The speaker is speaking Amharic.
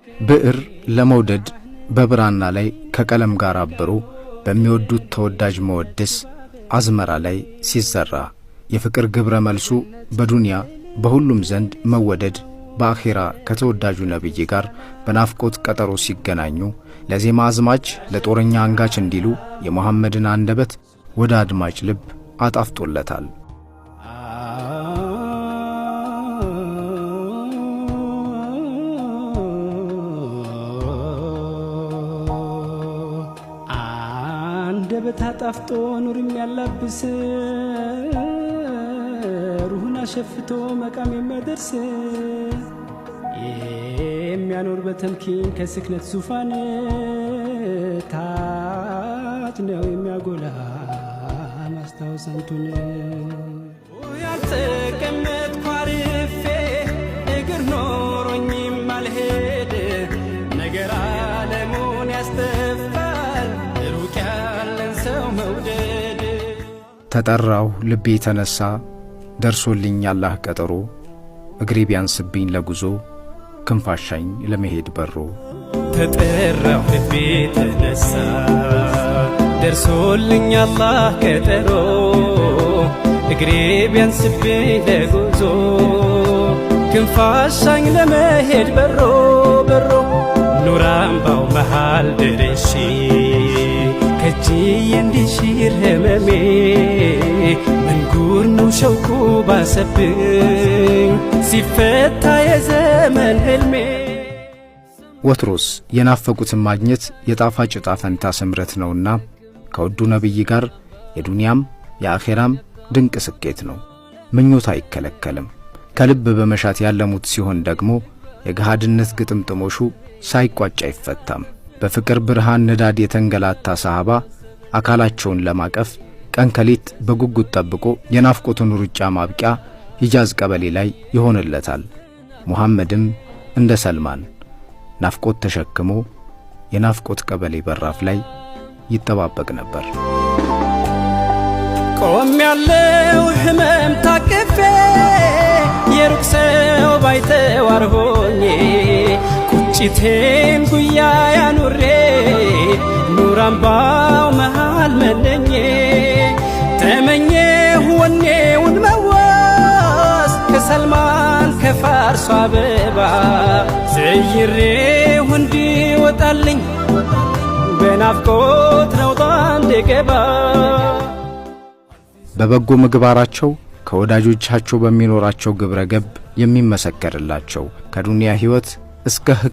ብዕር ለመውደድ በብራና ላይ ከቀለም ጋር አብሮ በሚወዱት ተወዳጅ መወድስ አዝመራ ላይ ሲዘራ የፍቅር ግብረ መልሱ በዱንያ በሁሉም ዘንድ መወደድ በአኺራ ከተወዳጁ ነብይ ጋር በናፍቆት ቀጠሮ ሲገናኙ ለዜማ አዝማች ለጦረኛ አንጋች እንዲሉ የሙሐመድን አንደበት ወደ አድማጭ ልብ አጣፍጦለታል። አንደበት አጣፍጦ ኑርም ያላብስ ሩህና ሸፍቶ መቃም የሚያደርስ የሚያኖር በተምኪን ከስክነት ዙፋን ታች ነው የሚያጎላ ማስታወሳንቱን ያልተቀመጥኩ አርፌ እግር ኖሮኝም አልሄድ ነገር ዓለሙን ያስተፋል ሩቅ ያለን ሰው መውደድ ተጠራው ልቤ ተነሳ ደርሶልኝ ያላህ ቀጠሮ እግሬ ቢያንስብኝ ለጉዞ ክንፋሻኝ ለመሄድ በሮ ተጠራው ልቤ ተነሳ ደርሶልኝ ያላህ ቀጠሮ እግሬ ቢያንስብኝ ለጉዞ ክንፋሻኝ ለመሄድ በሮ በሮ ኑራምባው መሃል ደርሼ ከጅዬ እንዲሽር ህመሜ መንጉር ነው ሸውቁ ባሰብኝ ሲፈታ የዘመን ህልሜ። ወትሮስ የናፈቁትን ማግኘት የጣፋጭ ዕጣ ፈንታ ስምረት ነውና ከወዱ ነብይ ጋር የዱንያም የአኼራም ድንቅ ስኬት ነው። ምኞት አይከለከልም። ከልብ በመሻት ያለሙት ሲሆን ደግሞ የገሃድነት ግጥምጥሞሹ ሳይቋጭ አይፈታም። በፍቅር ብርሃን ንዳድ የተንገላታ ሰሃባ አካላቸውን ለማቀፍ ቀን ከሌት በጉጉት ጠብቆ የናፍቆቱን ሩጫ ማብቂያ ሂጃዝ ቀበሌ ላይ ይሆንለታል። ሙሐመድም እንደ ሰልማን ናፍቆት ተሸክሞ የናፍቆት ቀበሌ በራፍ ላይ ይጠባበቅ ነበር። ቆም ያለው ህመም ታቅፌ የሩቅ ሰው ባይተዋር ሆኜ ቁጭቴን ጉያ ያኑሬ ኑራምባው መሃል መነኜ ተመኘሁ ወኔውን መዋስ ከሰልማን ከፋርሷ አበባ ዘይሬሁ እንዲወጣልኝ በናፍቆት ነውጣ እንድገባ በበጎ ምግባራቸው ከወዳጆቻቸው በሚኖራቸው ግብረ ገብ የሚመሰከርላቸው ከዱንያ ሕይወት እስከ